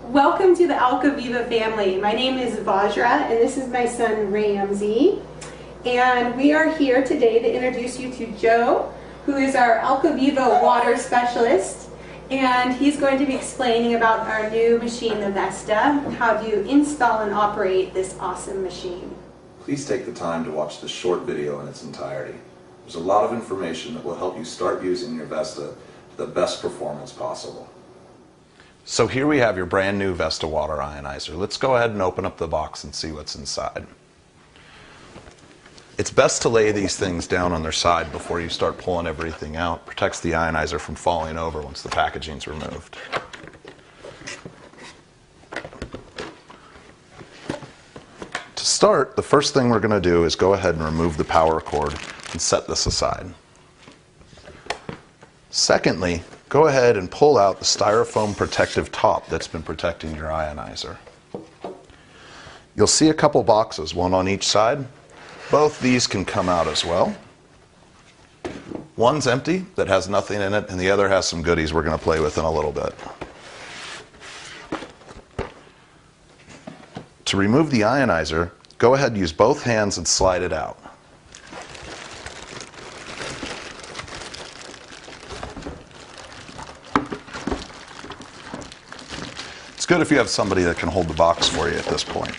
Welcome to the Alcaviva family. My name is Vajra and this is my son Ramsey. And we are here today to introduce you to Joe, who is our Alcaviva water specialist. And he's going to be explaining about our new machine, the Vesta, how to install and operate this awesome machine. Please take the time to watch this short video in its entirety. There's a lot of information that will help you start using your Vesta to the best performance possible. So here we have your brand new Vesta water ionizer. Let's go ahead and open up the box and see what's inside. It's best to lay these things down on their side before you start pulling everything out. Protects the ionizer from falling over once the packaging's removed. To start, the first thing we're going to do is go ahead and remove the power cord and set this aside. Secondly, go ahead and pull out the styrofoam protective top that's been protecting your ionizer. You'll see a couple boxes, one on each side. Both these can come out as well. One's empty, that has nothing in it, and the other has some goodies we're going to play with in a little bit. To remove the ionizer, go ahead and use both hands and slide it out. It's good if you have somebody that can hold the box for you at this point.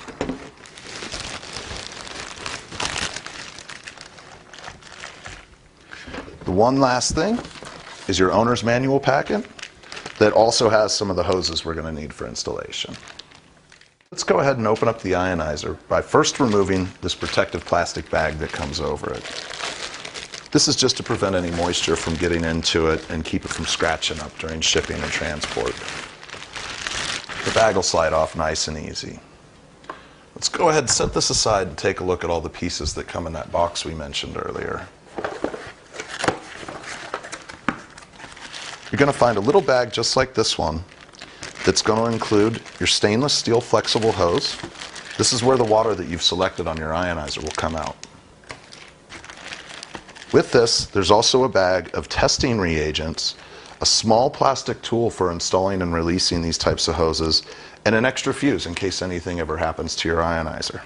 The one last thing is your owner's manual packet that also has some of the hoses we're going to need for installation. Let's go ahead and open up the ionizer by first removing this protective plastic bag that comes over it. This is just to prevent any moisture from getting into it and keep it from scratching up during shipping and transport. The bag will slide off nice and easy. Let's go ahead and set this aside and take a look at all the pieces that come in that box we mentioned earlier. You're going to find a little bag just like this one that's going to include your stainless steel flexible hose. This is where the water that you've selected on your ionizer will come out. With this, there's also a bag of testing reagents, a small plastic tool for installing and releasing these types of hoses, and an extra fuse in case anything ever happens to your ionizer.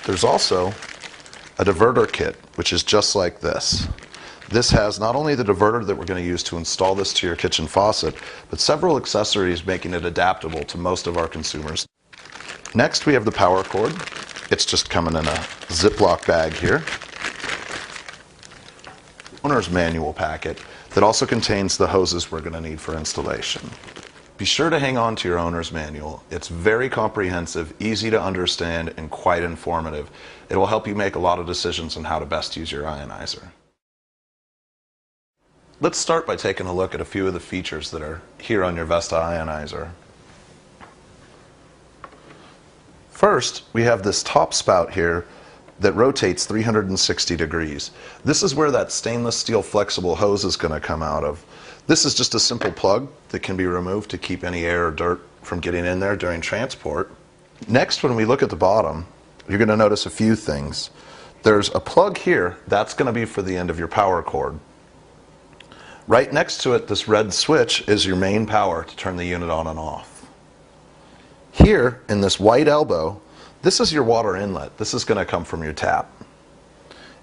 There's also a diverter kit, which is just like this. This has not only the diverter that we're going to use to install this to your kitchen faucet, but several accessories making it adaptable to most of our consumers. Next, we have the power cord. It's just coming in a Ziploc bag here. Owner's manual packet that also contains the hoses we're going to need for installation. Be sure to hang on to your owner's manual. It's very comprehensive, easy to understand, and quite informative. It will help you make a lot of decisions on how to best use your ionizer. Let's start by taking a look at a few of the features that are here on your Vesta ionizer. First, we have this top spout here that rotates 360 degrees. This is where that stainless steel flexible hose is going to come out of. This is just a simple plug that can be removed to keep any air or dirt from getting in there during transport. Next, when we look at the bottom, you're going to notice a few things. There's a plug here, that's going to be for the end of your power cord. Right next to it, this red switch is your main power to turn the unit on and off. Here, in this white elbow, this is your water inlet. This is going to come from your tap.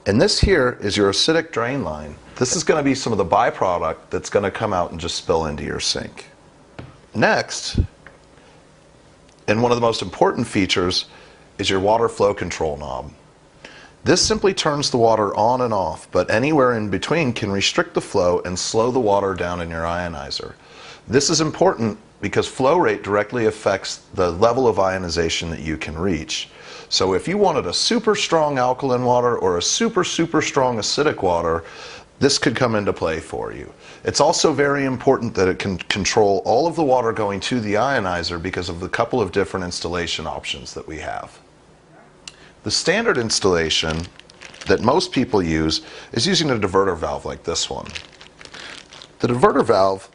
And this here is your acidic drain line. This is going to be some of the byproduct that's going to come out and just spill into your sink. Next, and one of the most important features, is your water flow control knob. This simply turns the water on and off, but anywhere in between can restrict the flow and slow the water down in your ionizer. This is important because flow rate directly affects the level of ionization that you can reach. So if you wanted a super strong alkaline water or a super strong acidic water, this could come into play for you. It's also very important that it can control all of the water going to the ionizer because of the couple of different installation options that we have. The standard installation that most people use is using a diverter valve like this one. The diverter valve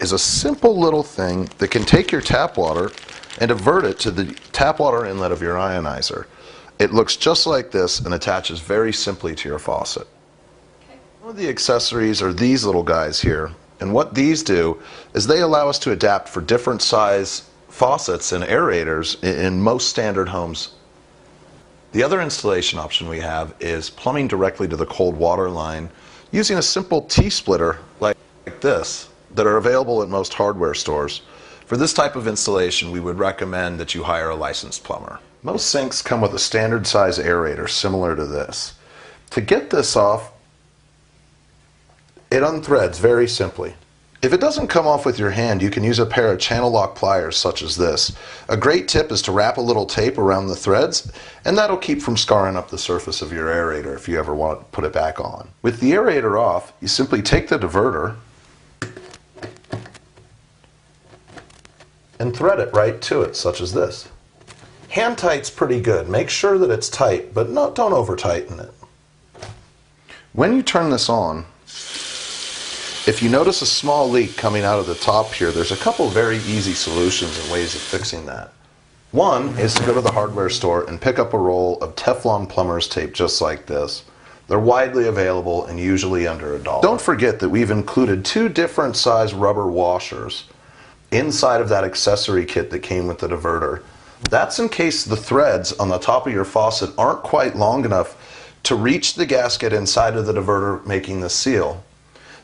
is a simple little thing that can take your tap water and divert it to the tap water inlet of your ionizer. It looks just like this and attaches very simply to your faucet. One of the accessories are these little guys here. And what these do is they allow us to adapt for different size faucets and aerators in most standard homes. The other installation option we have is plumbing directly to the cold water line using a simple T-splitter like this that are available at most hardware stores. For this type of installation, we would recommend that you hire a licensed plumber. Most sinks come with a standard size aerator similar to this. To get this off, it unthreads very simply. If it doesn't come off with your hand, you can use a pair of channel lock pliers such as this. A great tip is to wrap a little tape around the threads, and that'll keep from scarring up the surface of your aerator if you ever want to put it back on. With the aerator off, you simply take the diverter and thread it right to it, such as this. Hand tight's pretty good. Make sure that it's tight, but don't over tighten it. When you turn this on, if you notice a small leak coming out of the top here, there's a couple very easy solutions and ways of fixing that. One is to go to the hardware store and pick up a roll of Teflon plumber's tape just like this. They're widely available and usually under $1. Don't forget that we've included 2 different size rubber washers inside of that accessory kit that came with the diverter. That's in case the threads on the top of your faucet aren't quite long enough to reach the gasket inside of the diverter making the seal.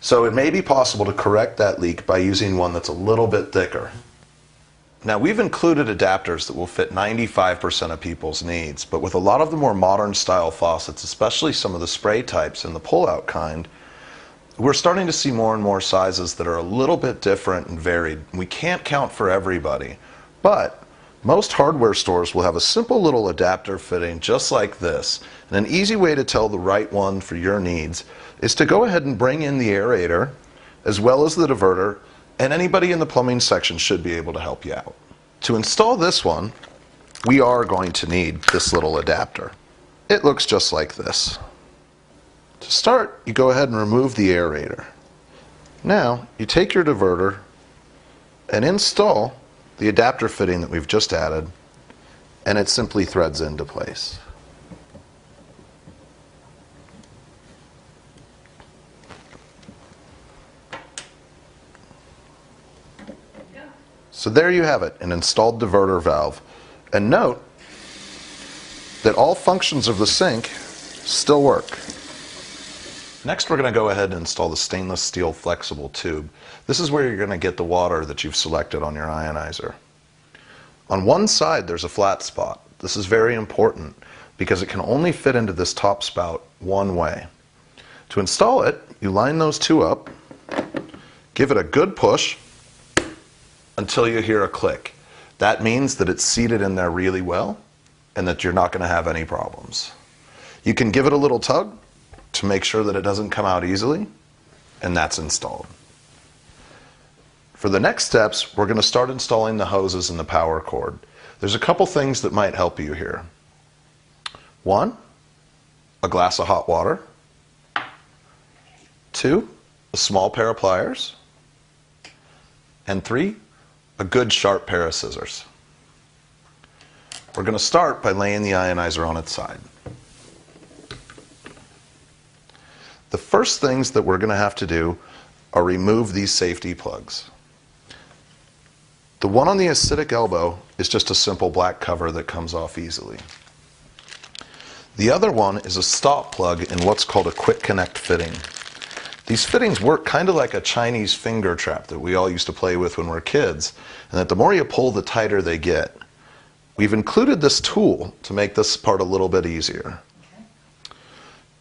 So it may be possible to correct that leak by using one that's a little bit thicker. Now, we've included adapters that will fit 95% of people's needs, but with a lot of the more modern style faucets, especially some of the spray types and the pull-out kind, we're starting to see more and more sizes that are a little bit different and varied. We can't count for everybody, but most hardware stores will have a simple little adapter fitting just like this. And an easy way to tell the right one for your needs is to go ahead and bring in the aerator as well as the diverter, and anybody in the plumbing section should be able to help you out. To install this one, we are going to need this little adapter. It looks just like this. To start, you go ahead and remove the aerator. Now, you take your diverter and install the adapter fitting that we've just added, and it simply threads into place. So there you have it, an installed diverter valve. And note that all functions of the sink still work. Next, we're going to go ahead and install the stainless steel flexible tube. This is where you're going to get the water that you've selected on your ionizer. On one side, there's a flat spot. This is very important because it can only fit into this top spout one way. To install it, you line those 2 up, give it a good push until you hear a click. That means that it's seated in there really well and that you're not going to have any problems. You can give it a little tug to make sure that it doesn't come out easily, and that's installed. For the next steps, we're going to start installing the hoses and the power cord. There's a couple things that might help you here. 1, a glass of hot water. 2, a small pair of pliers. And 3, a good sharp pair of scissors. We're going to start by laying the ionizer on its side. The first things that we're going to have to do are remove these safety plugs. The one on the acidic elbow is just a simple black cover that comes off easily. The other one is a stop plug in what's called a quick connect fitting. These fittings work kind of like a Chinese finger trap that we all used to play with when we were kids, and that the more you pull, the tighter they get. We've included this tool to make this part a little bit easier.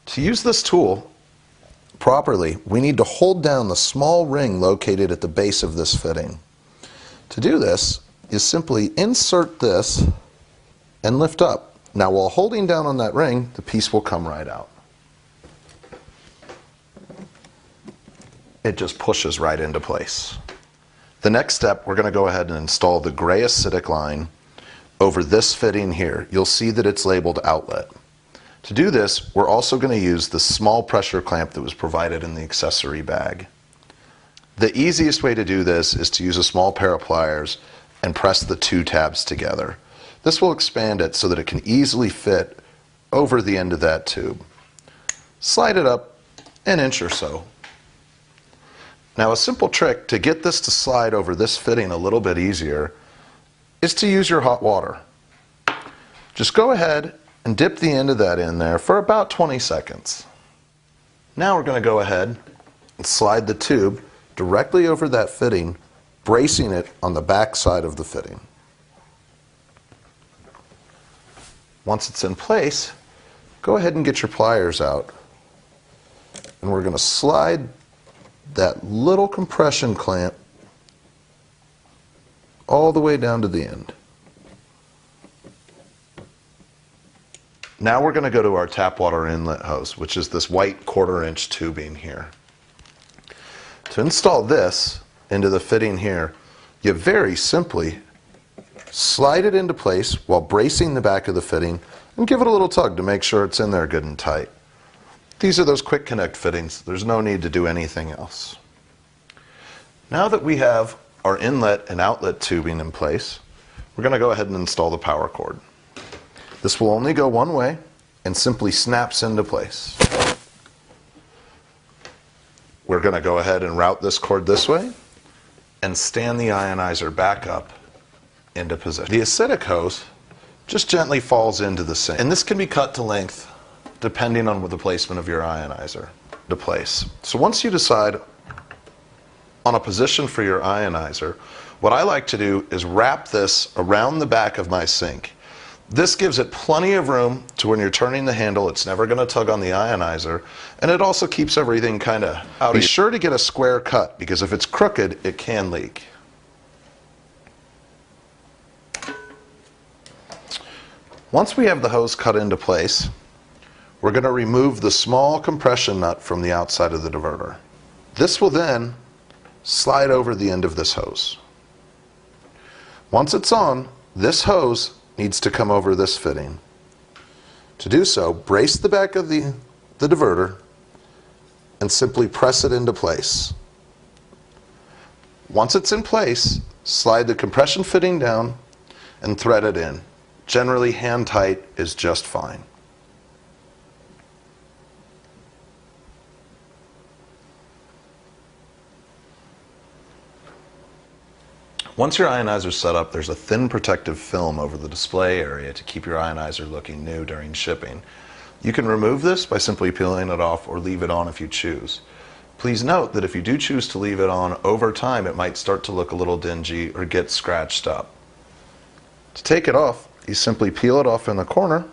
To use this tool properly, we need to hold down the small ring located at the base of this fitting. To do this, you simply insert this and lift up. Now, while holding down on that ring, the piece will come right out. It just pushes right into place. The next step, we're going to go ahead and install the gray acidic line over this fitting here. You'll see that it's labeled outlet. To do this, we're also going to use the small pressure clamp that was provided in the accessory bag. The easiest way to do this is to use a small pair of pliers and press the 2 tabs together. This will expand it so that it can easily fit over the end of that tube. Slide it up an inch or so. Now, a simple trick to get this to slide over this fitting a little bit easier is to use your hot water. Just go ahead and dip the end of that in there for about 20 seconds. Now we're going to go ahead and slide the tube directly over that fitting, bracing it on the back side of the fitting. Once it's in place, go ahead and get your pliers out. And we're going to slide that little compression clamp all the way down to the end. Now we're going to go to our tap water inlet hose, which is this white 1/4 inch tubing here. To install this into the fitting here, you very simply slide it into place while bracing the back of the fitting and give it a little tug to make sure it's in there good and tight. These are those quick connect fittings. There's no need to do anything else. Now that we have our inlet and outlet tubing in place, we're going to go ahead and install the power cord. This will only go one way and simply snaps into place. We're going to go ahead and route this cord this way and stand the ionizer back up into position. The acidic hose just gently falls into the sink, and this can be cut to length depending on the placement of your ionizer to place. So once you decide on a position for your ionizer, what I like to do is wrap this around the back of my sink. This gives it plenty of room to when you're turning the handle, it's never going to tug on the ionizer, and it also keeps everything kind of out. Be sure to get a square cut, because if it's crooked, it can leak. Once we have the hose cut into place, we're going to remove the small compression nut from the outside of the diverter. This will then slide over the end of this hose. Once it's on, this hose needs to come over this fitting. To do so, brace the back of the diverter and simply press it into place. Once it's in place, slide the compression fitting down and thread it in. Generally, hand tight is just fine. Once your ionizer is set up, there's a thin protective film over the display area to keep your ionizer looking new during shipping. You can remove this by simply peeling it off or leave it on if you choose. Please note that if you do choose to leave it on, over time it might start to look a little dingy or get scratched up. To take it off, you simply peel it off in the corner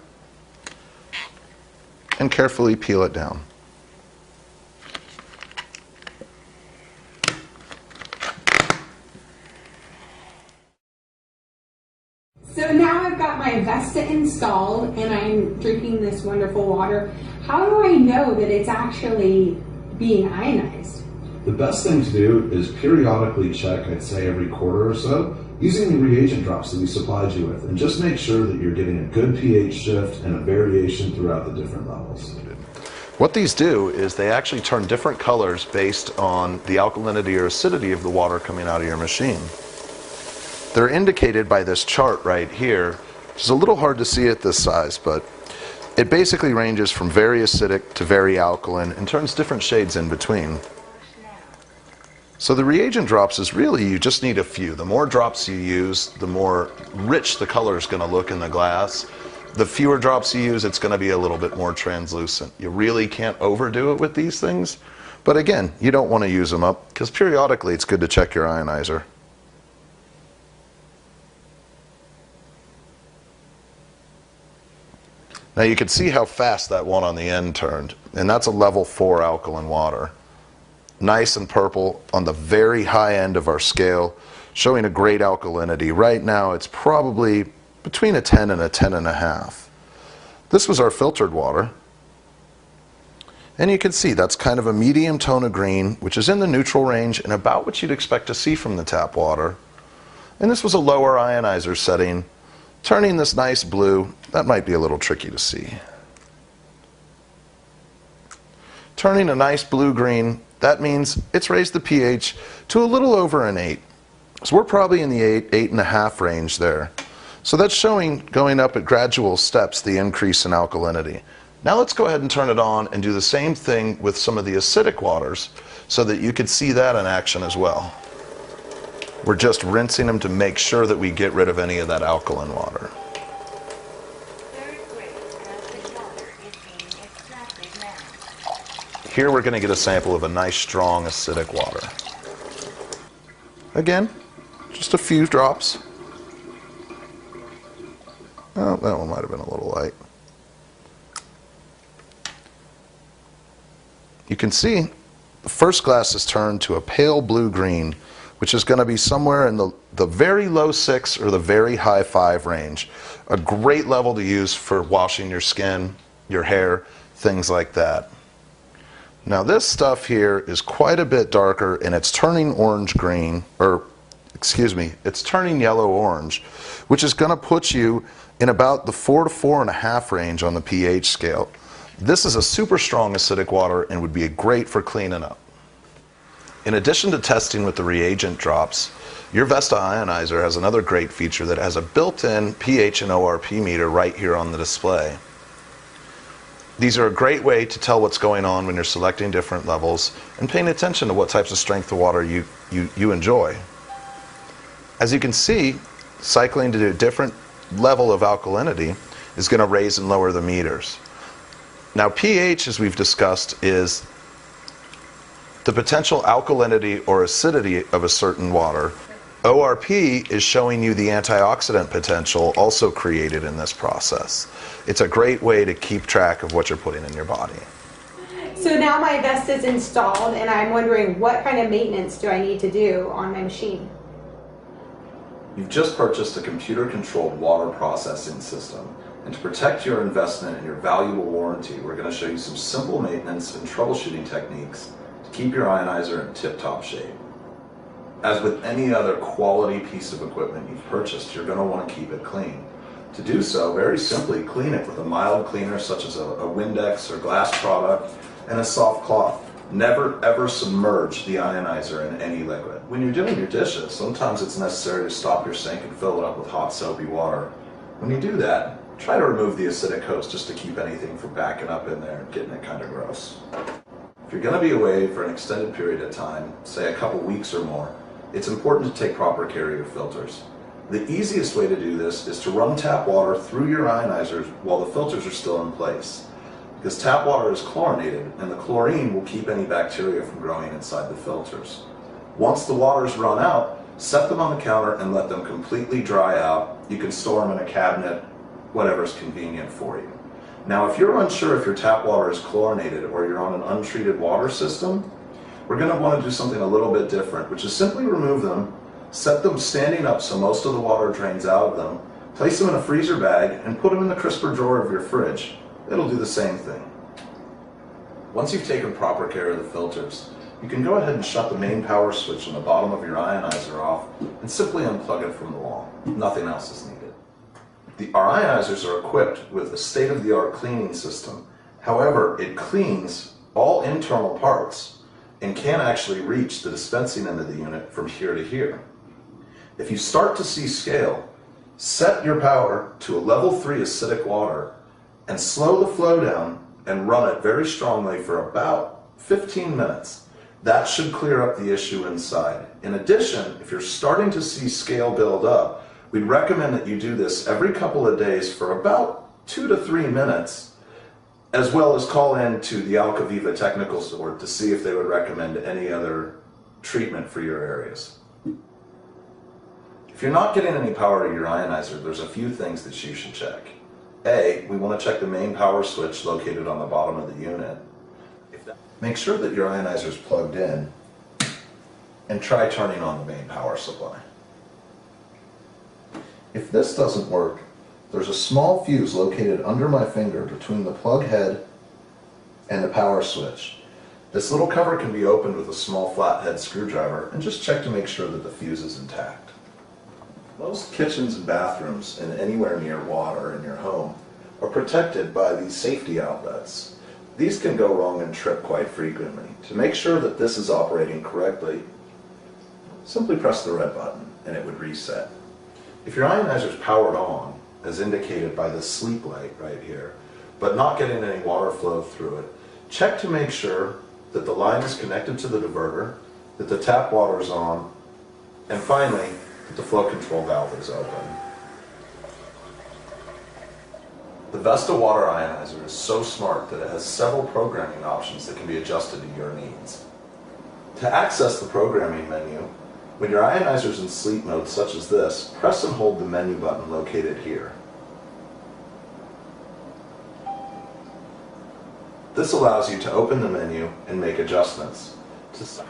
and carefully peel it down. So now I've got my Vesta installed and I'm drinking this wonderful water. How do I know that it's actually being ionized? The best thing to do is periodically check, I'd say every 1/4 or so, using the reagent drops that we supplied you with, and just make sure that you're getting a good pH shift and a variation throughout the different levels. What these do is they actually turn different colors based on the alkalinity or acidity of the water coming out of your machine. They're indicated by this chart right here, which is a little hard to see at this size, but it basically ranges from very acidic to very alkaline and turns different shades in between. So the reagent drops is really, you just need a few. The more drops you use, the more rich the color is going to look in the glass. The fewer drops you use, it's going to be a little bit more translucent. You really can't overdo it with these things, but again, you don't want to use them up, because periodically it's good to check your ionizer. Now you can see how fast that one on the end turned, and that's a level 4 alkaline water. Nice and purple on the very high end of our scale, showing a great alkalinity. Right now it's probably between a 10 and a 10.5. This was our filtered water. And you can see that's kind of a medium tone of green, which is in the neutral range and about what you'd expect to see from the tap water. And this was a lower ionizer setting, turning this nice blue. That might be a little tricky to see. Turning a nice blue-green, that means it's raised the pH to a little over an 8. So we're probably in the 8, 8.5 range there. So that's showing, going up at gradual steps, the increase in alkalinity. Now let's go ahead and turn it on and do the same thing with some of the acidic waters so that you could see that in action as well. We're just rinsing them to make sure that we get rid of any of that alkaline water. Here we're going to get a sample of a nice, strong, acidic water. Again, just a few drops. Oh, that one might have been a little light. You can see the first glass is turned to a pale blue-green, which is going to be somewhere in the very low 6 or the very high 5 range. A great level to use for washing your skin, your hair, things like that. Now this stuff here is quite a bit darker, and it's turning orange-green, or excuse me, it's turning yellow-orange, which is going to put you in about the 4 to 4.5 range on the pH scale. This is a super strong acidic water and would be great for cleaning up. In addition to testing with the reagent drops, your Vesta ionizer has another great feature that has a built-in pH and ORP meter right here on the display. These are a great way to tell what's going on when you're selecting different levels and paying attention to what types of strength of water you enjoy. As you can see, cycling to a different level of alkalinity is going to raise and lower the meters. Now pH, as we've discussed, is the potential alkalinity or acidity of a certain water. ORP is showing you the antioxidant potential also created in this process. It's a great way to keep track of what you're putting in your body. So now my Vesta is installed, and I'm wondering, what kind of maintenance do I need to do on my machine? You've just purchased a computer-controlled water processing system, and to protect your investment and your valuable warranty, we're going to show you some simple maintenance and troubleshooting techniques to keep your ionizer in tip-top shape. As with any other quality piece of equipment you've purchased, you're going to want to keep it clean. To do so, very simply, clean it with a mild cleaner such as a Windex or glass product and a soft cloth. Never ever submerge the ionizer in any liquid. When you're doing your dishes, sometimes it's necessary to stop your sink and fill it up with hot soapy water. When you do that, try to remove the acidic host just to keep anything from backing up in there and getting it kind of gross. If you're going to be away for an extended period of time, say a couple weeks or more, it's important to take proper care of your filters. The easiest way to do this is to run tap water through your ionizers while the filters are still in place. Because tap water is chlorinated, and the chlorine will keep any bacteria from growing inside the filters. Once the water's run out, set them on the counter and let them completely dry out. You can store them in a cabinet, whatever's convenient for you. Now, if you're unsure if your tap water is chlorinated or you're on an untreated water system, we're going to want to do something a little bit different, which is simply remove them, set them standing up so most of the water drains out of them, place them in a freezer bag, and put them in the crisper drawer of your fridge. It'll do the same thing. Once you've taken proper care of the filters, you can go ahead and shut the main power switch on the bottom of your ionizer off and simply unplug it from the wall. Nothing else is needed. Our ionizers are equipped with a state-of-the-art cleaning system. However, it cleans all internal parts and can actually reach the dispensing end of the unit from here to here. If you start to see scale, set your power to a level 3 acidic water and slow the flow down and run it very strongly for about 15 minutes. That should clear up the issue inside. In addition, if you're starting to see scale build up, we'd recommend that you do this every couple of days for about 2 to 3 minutes, as well as call in to the AlkaViva technical support to see if they would recommend any other treatment for your areas. If you're not getting any power to your ionizer, there's a few things that you should check. A, we want to check the main power switch located on the bottom of the unit. Make sure that your ionizer is plugged in and try turning on the main power supply. If this doesn't work, there's a small fuse located under my finger between the plug head and the power switch. This little cover can be opened with a small flathead screwdriver, and just check to make sure that the fuse is intact. Most kitchens and bathrooms and anywhere near water in your home are protected by these safety outlets. These can go wrong and trip quite frequently. To make sure that this is operating correctly, simply press the red button and it would reset. If your ionizer is powered on, as indicated by the sleep light right here, but not getting any water flow through it, check to make sure that the line is connected to the diverter, that the tap water is on, and finally, that the flow control valve is open. The Vesta water ionizer is so smart that it has several programming options that can be adjusted to your needs. To access the programming menu, when your ionizer is in sleep mode such as this, press and hold the menu button located here. This allows you to open the menu and make adjustments.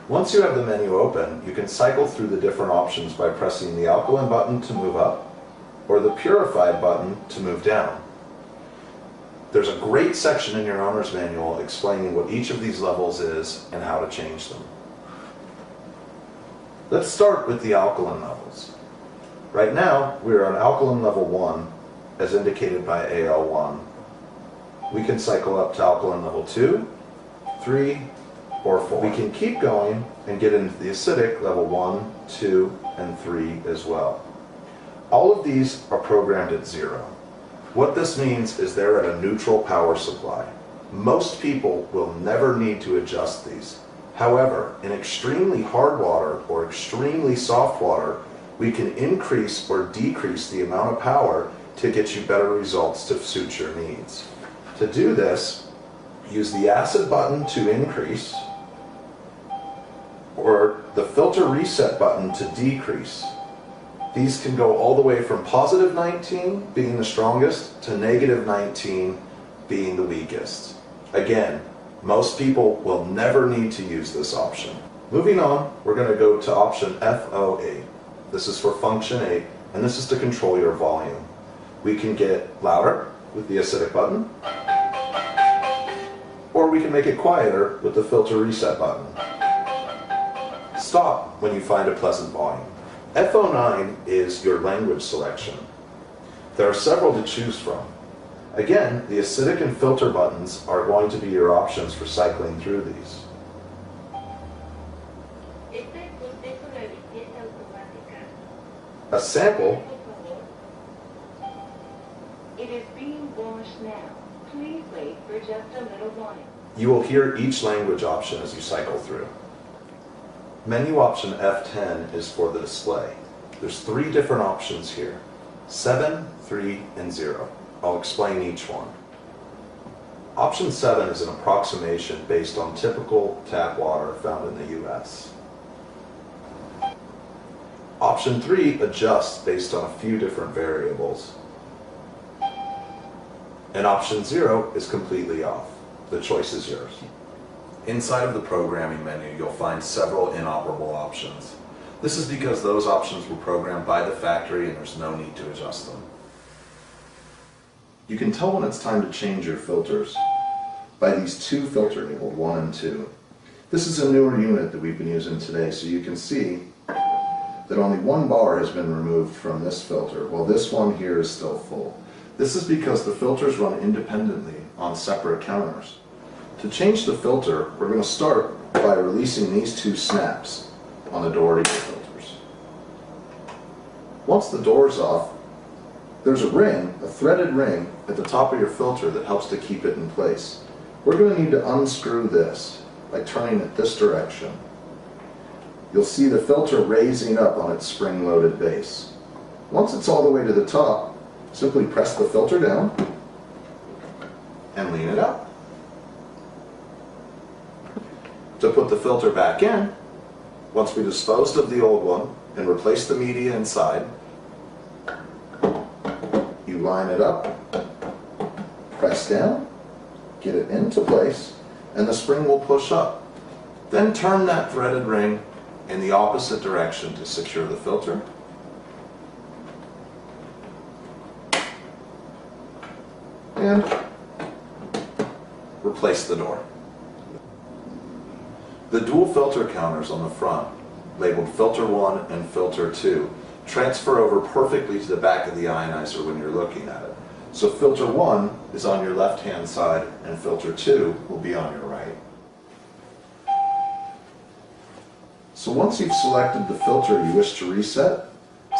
Once you have the menu open, you can cycle through the different options by pressing the alkaline button to move up or the purified button to move down. There's a great section in your owner's manual explaining what each of these levels is and how to change them. Let's start with the alkaline levels. Right now, we're on alkaline level 1, as indicated by AL1. We can cycle up to alkaline level 2, 3, or 4. We can keep going and get into the acidic level 1, 2, and 3 as well. All of these are programmed at 0. What this means is they're at a neutral power supply. Most people will never need to adjust these. However, in extremely hard water or extremely soft water, we can increase or decrease the amount of power to get you better results to suit your needs. To do this, use the acid button to increase or the filter reset button to decrease. These can go all the way from positive 19 being the strongest to negative 19 being the weakest. Again, most people will never need to use this option. Moving on, we're going to go to option FO8. This is for function 8, and this is to control your volume. We can get louder with the acidic button, or we can make it quieter with the filter reset button. Stop when you find a pleasant volume. FO9 is your language selection. There are several to choose from. Again, the acidic and filter buttons are going to be your options for cycling through these. A sample. It is being washed now. Please wait for just a little while. You will hear each language option as you cycle through. Menu option F10 is for the display. There's 3 different options here: 7, 3, and 0. I'll explain each one. Option 7 is an approximation based on typical tap water found in the US. Option 3 adjusts based on a few different variables. And option 0 is completely off. The choice is yours. Inside of the programming menu, you'll find several inoperable options. This is because those options were programmed by the factory and there's no need to adjust them. You can tell when it's time to change your filters by these 2 filters labeled 1 and 2. This is a newer unit that we've been using today, so you can see that only 1 bar has been removed from this filter, while this one here is still full. This is because the filters run independently on separate counters. To change the filter, we're going to start by releasing these 2 snaps on the door of your filters. Once the door's off, there's a ring, a threaded ring, at the top of your filter that helps to keep it in place. We're going to need to unscrew this by turning it this direction. You'll see the filter raising up on its spring-loaded base. Once it's all the way to the top, simply press the filter down and lean it up. To put the filter back in, once we disposed of the old one and replaced the media inside, you line it up, press down, get it into place, and the spring will push up. Then turn that threaded ring in the opposite direction to secure the filter. And replace the door. The dual filter counters on the front, labeled filter 1 and filter 2, transfer over perfectly to the back of the ionizer when you're looking at it. So filter 1 is on your left-hand side and filter 2 will be on your right. So once you've selected the filter you wish to reset,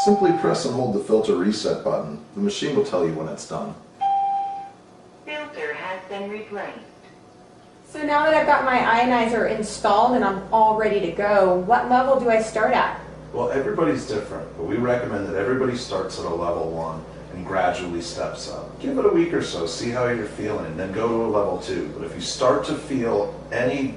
simply press and hold the filter reset button. The machine will tell you when it's done. Filter has been replaced. So now that I've got my ionizer installed and I'm all ready to go, what level do I start at? Well, everybody's different, but we recommend that everybody starts at a level 1 and gradually steps up. Give it a week or so, see how you're feeling, and then go to a level 2. But if you start to feel any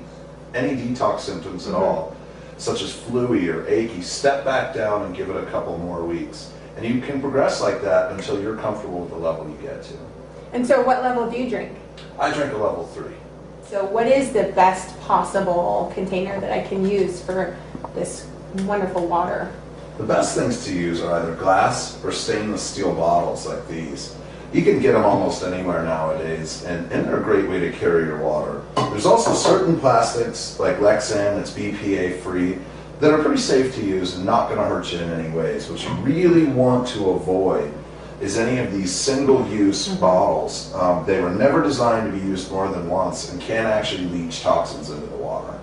detox symptoms at all, such as fluey or achy, step back down and give it a couple more weeks. And you can progress like that until you're comfortable with the level you get to. And so what level do you drink? I drink a level 3. So what is the best possible container that I can use for this wonderful water? The best things to use are either glass or stainless steel bottles like these. You can get them almost anywhere nowadays, and they're a great way to carry your water. There's also certain plastics like Lexan that's BPA free that are pretty safe to use and not going to hurt you in any ways. What you really want to avoid is any of these single-use bottles. They were never designed to be used more than once and can actually leach toxins into the water.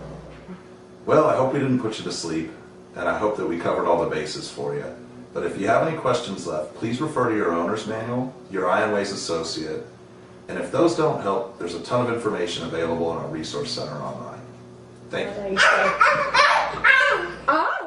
Well, I hope we didn't put you to sleep, and I hope that we covered all the bases for you. But if you have any questions left, please refer to your owner's manual, your IonWays associate, and if those don't help, there's a ton of information available in our resource center online. Thank you. Oh.